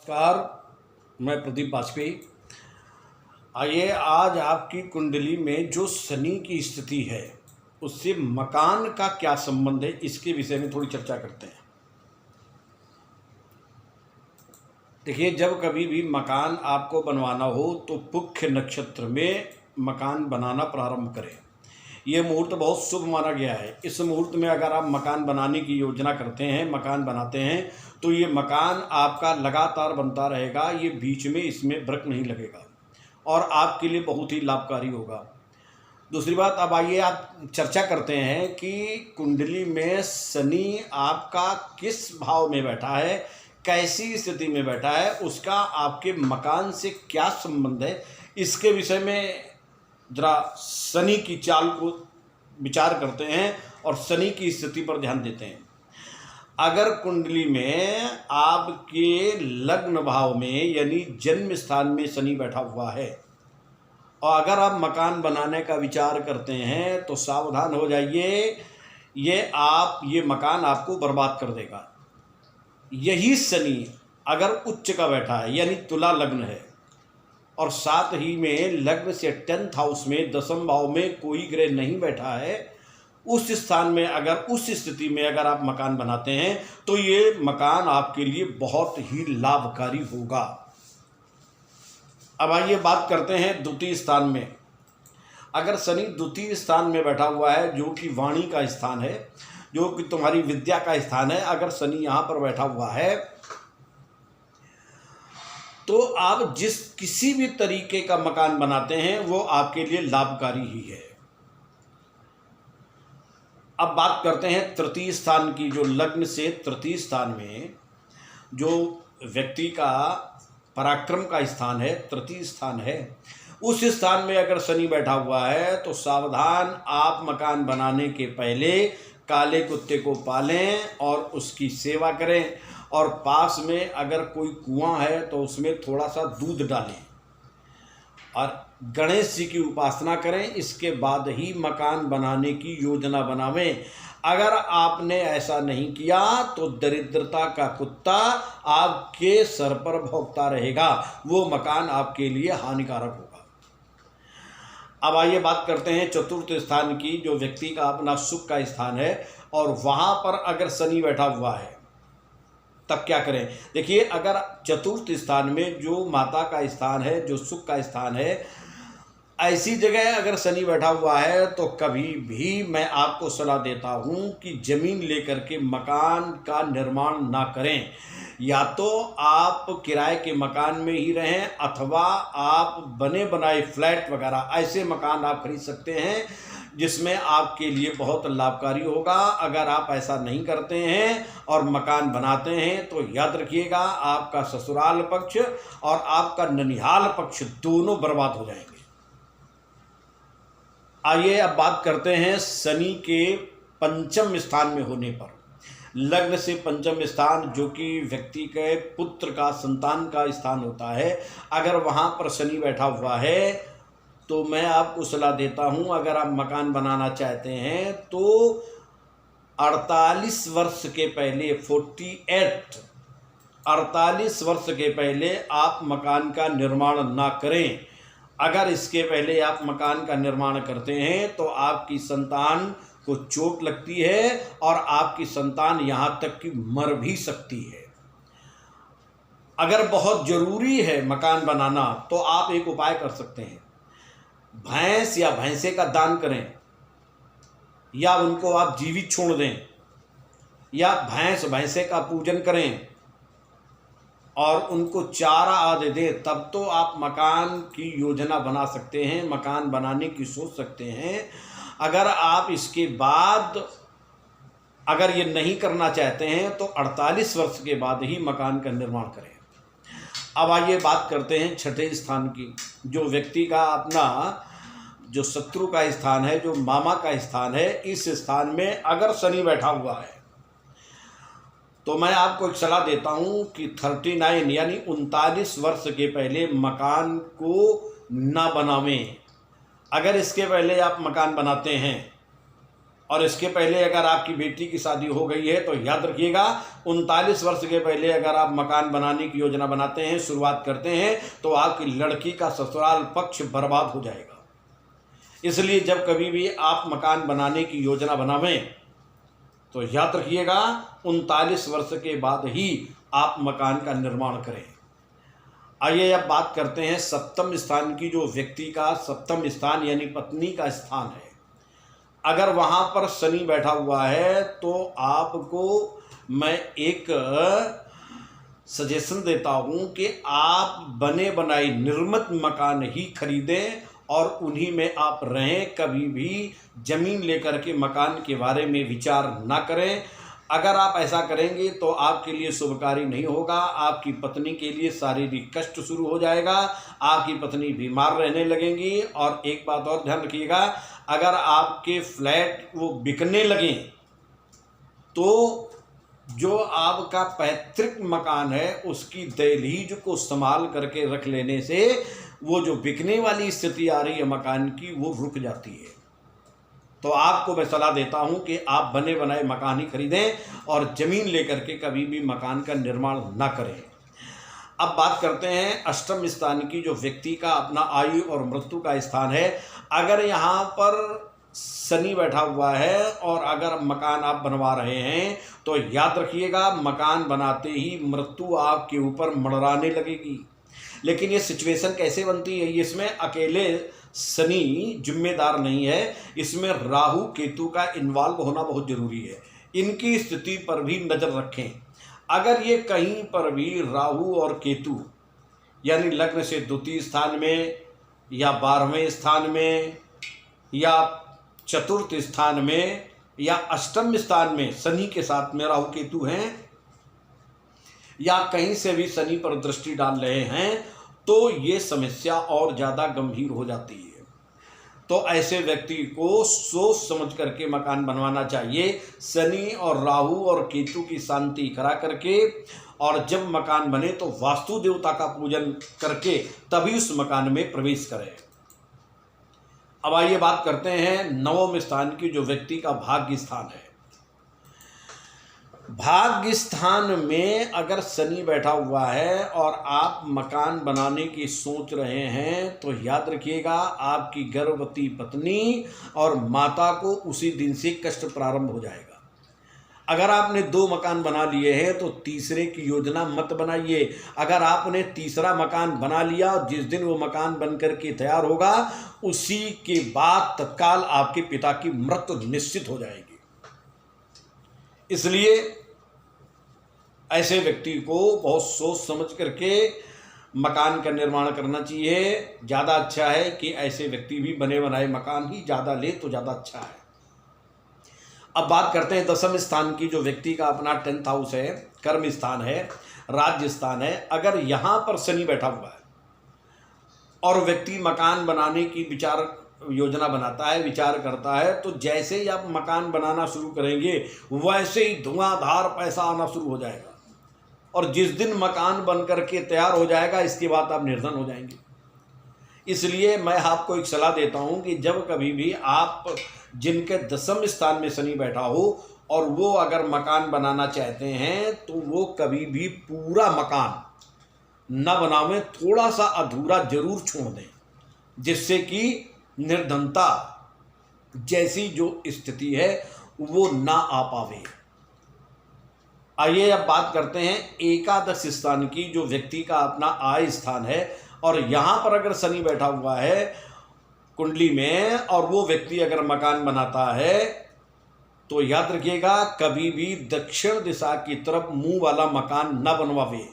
नमस्कार। मैं प्रदीप वाजपेयी। आइए आज आपकी कुंडली में जो शनि की स्थिति है उससे मकान का क्या संबंध है, इसके विषय में थोड़ी चर्चा करते हैं। देखिए, जब कभी भी मकान आपको बनवाना हो तो पुष्य नक्षत्र में मकान बनाना प्रारंभ करें। ये मुहूर्त बहुत शुभ माना गया है। इस मुहूर्त में अगर आप मकान बनाने की योजना करते हैं, मकान बनाते हैं, तो ये मकान आपका लगातार बनता रहेगा। ये बीच में इसमें ब्रेक नहीं लगेगा और आपके लिए बहुत ही लाभकारी होगा। दूसरी बात, अब आइए आप चर्चा करते हैं कि कुंडली में शनि आपका किस भाव में बैठा है, कैसी स्थिति में बैठा है, उसका आपके मकान से क्या संबंध है। इसके विषय में जरा शनि की चाल को विचार करते हैं और शनि की स्थिति पर ध्यान देते हैं। अगर कुंडली में आपके लग्न भाव में यानी जन्म स्थान में शनि बैठा हुआ है और अगर आप मकान बनाने का विचार करते हैं तो सावधान हो जाइए, ये मकान आपको बर्बाद कर देगा। यही शनि अगर उच्च का बैठा है यानी तुला लग्न है और साथ ही में लग्न से 10th हाउस में दसम भाव में कोई ग्रह नहीं बैठा है, उस स्थान में उस स्थिति में अगर आप मकान बनाते हैं तो ये मकान आपके लिए बहुत ही लाभकारी होगा। अब आइए बात करते हैं द्वितीय स्थान में। अगर शनि द्वितीय स्थान में बैठा हुआ है जो कि वाणी का स्थान है, जो कि तुम्हारी विद्या का स्थान है, अगर शनि यहाँ पर बैठा हुआ है तो आप किसी भी तरीके का मकान बनाते हैं वो आपके लिए लाभकारी ही है। अब बात करते हैं तृतीय स्थान की। जो लग्न से तृतीय स्थान में जो व्यक्ति का पराक्रम का स्थान है, तृतीय स्थान है, उस स्थान में अगर शनि बैठा हुआ है तो सावधान, आप मकान बनाने के पहले काले कुत्ते को पालें और उसकी सेवा करें और पास में अगर कोई कुआं है तो उसमें थोड़ा सा दूध डालें और गणेश जी की उपासना करें। इसके बाद ही मकान बनाने की योजना बनावें। अगर आपने ऐसा नहीं किया तो दरिद्रता का कुत्ता आपके सर पर भौंकता रहेगा, वो मकान आपके लिए हानिकारक होगा। अब आइए बात करते हैं चतुर्थ स्थान की। जो व्यक्ति का अपना सुख का स्थान है और वहां पर अगर शनि बैठा हुआ है तब क्या करें। देखिए, अगर चतुर्थ स्थान में जो माता का स्थान है, जो सुख का स्थान है, ऐसी जगह अगर शनि बैठा हुआ है तो कभी भी मैं आपको सलाह देता हूं कि जमीन लेकर के मकान का निर्माण ना करें। या तो आप किराए के मकान में ही रहें अथवा आप बने बनाए फ्लैट वगैरह ऐसे मकान आप खरीद सकते हैं जिसमें आपके लिए बहुत लाभकारी होगा। अगर आप ऐसा नहीं करते हैं और मकान बनाते हैं तो याद रखिएगा, आपका ससुराल पक्ष और आपका ननिहाल पक्ष दोनों बर्बाद हो जाएंगे। आइए अब बात करते हैं शनि के पंचम स्थान में होने पर। लग्न से पंचम स्थान जो कि व्यक्ति के पुत्र का, संतान का स्थान होता है, अगर वहाँ पर शनि बैठा हुआ है तो मैं आपको सलाह देता हूँ, अगर आप मकान बनाना चाहते हैं तो 48 वर्ष के पहले 48 वर्ष के पहले आप मकान का निर्माण ना करें। अगर इसके पहले आप मकान का निर्माण करते हैं तो आपकी संतान को चोट लगती है और आपकी संतान यहाँ तक कि मर भी सकती है। अगर बहुत ज़रूरी है मकान बनाना तो आप एक उपाय कर सकते हैं, भैंस या भैंसे का दान करें या उनको आप जीवित छोड़ दें या भैंसे का पूजन करें और उनको चारा आदि दें, तब तो आप मकान की योजना बना सकते हैं, मकान बनाने की सोच सकते हैं। अगर आप इसके बाद अगर ये नहीं करना चाहते हैं तो 48 वर्ष के बाद ही मकान का निर्माण करें। अब आइए बात करते हैं छठे स्थान की। जो व्यक्ति का अपना जो शत्रु का स्थान है, जो मामा का स्थान है, इस स्थान में अगर शनि बैठा हुआ है तो मैं आपको एक सलाह देता हूं कि 39 यानी 39 वर्ष के पहले मकान को ना बनावें। अगर इसके पहले आप मकान बनाते हैं और इसके पहले अगर आपकी बेटी की शादी हो गई है तो याद रखिएगा 39 वर्ष के पहले अगर आप मकान बनाने की योजना बनाते हैं, शुरुआत करते हैं, तो आपकी लड़की का ससुराल पक्ष बर्बाद हो जाएगा। इसलिए जब कभी भी आप मकान बनाने की योजना बनावें तो याद रखिएगा 39 वर्ष के बाद ही आप मकान का निर्माण करें। आइए अब बात करते हैं सप्तम स्थान की। जो व्यक्ति का सप्तम स्थान यानी पत्नी का स्थान है, अगर वहाँ पर शनि बैठा हुआ है तो आपको मैं एक सजेशन देता हूँ कि आप बने बनाए निर्मित मकान ही खरीदें और उन्हीं में आप रहें। कभी भी ज़मीन लेकर के मकान के बारे में विचार ना करें। अगर आप ऐसा करेंगे तो आपके लिए शुभकारी नहीं होगा। आपकी पत्नी के लिए शारीरिक कष्ट शुरू हो जाएगा, आपकी पत्नी बीमार रहने लगेंगी। और एक बात और ध्यान रखिएगा, अगर आपके फ्लैट वो बिकने लगें तो जो आपका पैतृक मकान है उसकी दहलीज को संभाल करके रख लेने से वो जो बिकने वाली स्थिति आ रही है मकान की वो रुक जाती है। तो आपको मैं सलाह देता हूं कि आप बने बनाए मकान ही खरीदें और ज़मीन लेकर के कभी भी मकान का निर्माण ना करें। अब बात करते हैं अष्टम स्थान की। जो व्यक्ति का अपना आयु और मृत्यु का स्थान है, अगर यहाँ पर शनि बैठा हुआ है और अगर मकान आप बनवा रहे हैं तो याद रखिएगा मकान बनाते ही मृत्यु आपके ऊपर मंडराने लगेगी। लेकिन ये सिचुएशन कैसे बनती है, इसमें अकेले शनि जिम्मेदार नहीं है, इसमें राहु केतु का इन्वॉल्व होना बहुत जरूरी है। इनकी स्थिति पर भी नज़र रखें। अगर ये कहीं पर भी राहु और केतु यानी लग्न से द्वितीय स्थान में या 12वें स्थान में या चतुर्थ स्थान में या अष्टम स्थान में शनि के साथ में राहु केतु हैं या कहीं से भी शनि पर दृष्टि डाल रहे हैं तो ये समस्या और ज़्यादा गंभीर हो जाती है। तो ऐसे व्यक्ति को सोच समझ करके मकान बनवाना चाहिए। शनि और राहु और केतु की शांति करा करके और जब मकान बने तो वास्तु देवता का पूजन करके तभी उस मकान में प्रवेश करें। अब आइए बात करते हैं नवम स्थान की। जो व्यक्ति का भाग्य स्थान है, भाग्य स्थान में अगर शनि बैठा हुआ है और आप मकान बनाने की सोच रहे हैं तो याद रखिएगा आपकी गर्भवती पत्नी और माता को उसी दिन से कष्ट प्रारंभ हो जाएगा। अगर आपने 2 मकान बना लिए हैं तो तीसरे की योजना मत बनाइए। अगर आपने तीसरा मकान बना लिया और जिस दिन वो मकान बन करके तैयार होगा उसी के बाद तत्काल आपके पिता की मृत्यु निश्चित हो जाएगी। इसलिए ऐसे व्यक्ति को बहुत सोच समझ करके मकान का निर्माण करना चाहिए। ज़्यादा अच्छा है कि ऐसे व्यक्ति भी बने बनाए मकान ही ज़्यादा ले तो ज़्यादा अच्छा है। अब बात करते हैं दसम स्थान की। जो व्यक्ति का अपना 10th हाउस है, कर्म स्थान है, राज्य स्थान है, अगर यहाँ पर शनि बैठा हुआ है और व्यक्ति मकान बनाने की योजना बनाता है, विचार करता है, तो जैसे ही आप मकान बनाना शुरू करेंगे वैसे ही धुआंधार पैसा आना शुरू हो जाएगा और जिस दिन मकान बन करके तैयार हो जाएगा इसके बाद आप निर्धन हो जाएंगे। इसलिए मैं आपको एक सलाह देता हूं कि जब कभी भी आप जिनके दसम स्थान में शनि बैठा हो और वो अगर मकान बनाना चाहते हैं तो वो कभी भी पूरा मकान न बनावें, थोड़ा सा अधूरा जरूर छोड़ दें, जिससे कि निर्धनता जैसी जो स्थिति है वो ना आ पावे। आइए अब बात करते हैं एकादश स्थान की। जो व्यक्ति का अपना आय स्थान है और यहाँ पर अगर शनि बैठा हुआ है कुंडली में और वो व्यक्ति अगर मकान बनाता है तो याद रखिएगा कभी भी दक्षिण दिशा की तरफ मुंह वाला मकान न बनवावे।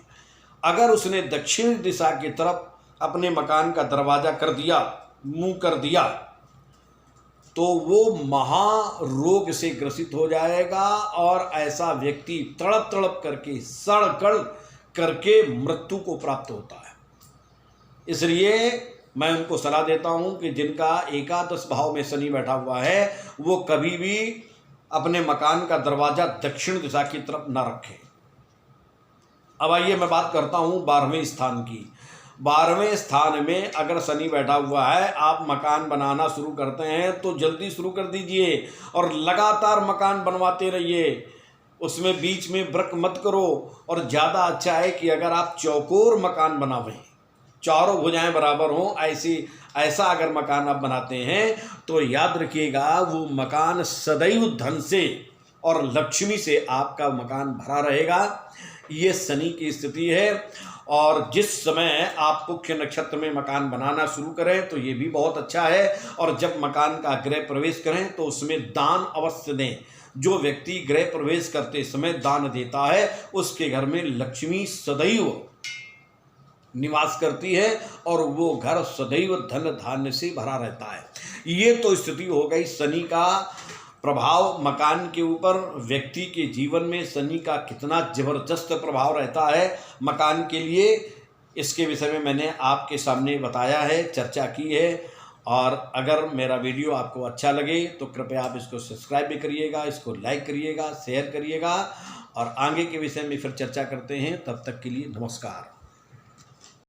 अगर उसने दक्षिण दिशा की तरफ अपने मकान का दरवाजा कर दिया, मुंह कर दिया, तो वो महारोग से ग्रसित हो जाएगा और ऐसा व्यक्ति तड़प तड़प करके सड़कड़ करके मृत्यु को प्राप्त होता है। इसलिए मैं उनको सलाह देता हूं कि जिनका एकादश भाव में शनि बैठा हुआ है वो कभी भी अपने मकान का दरवाजा दक्षिण दिशा की तरफ न रखें। अब आइए मैं बात करता हूं 12वें स्थान की। 12वें स्थान में अगर शनि बैठा हुआ है, आप मकान बनाना शुरू करते हैं तो जल्दी शुरू कर दीजिए और लगातार मकान बनवाते रहिए, उसमें बीच में ब्रेक मत करो। और ज़्यादा अच्छा है कि अगर आप चौकोर मकान बनावें, चारों भुजाएं बराबर हों, ऐसा अगर मकान आप बनाते हैं तो याद रखिएगा वो मकान सदैव धन से और लक्ष्मी से आपका मकान भरा रहेगा। ये शनि की स्थिति है। और जिस समय आप पुष्य नक्षत्र में मकान बनाना शुरू करें तो ये भी बहुत अच्छा है। और जब मकान का गृह प्रवेश करें तो उसमें दान अवश्य दें। जो व्यक्ति गृह प्रवेश करते समय दान देता है उसके घर में लक्ष्मी सदैव निवास करती है और वो घर सदैव धन धान्य से भरा रहता है। ये तो स्थिति हो गई शनि का प्रभाव मकान के ऊपर। व्यक्ति के जीवन में शनि का कितना जबरदस्त प्रभाव रहता है मकान के लिए, इसके विषय में मैंने आपके सामने बताया है, चर्चा की है। और अगर मेरा वीडियो आपको अच्छा लगे तो कृपया आप इसको सब्सक्राइब भी करिएगा, इसको लाइक करिएगा, शेयर करिएगा। और आगे के विषय में फिर चर्चा करते हैं। तब तक के लिए नमस्कार।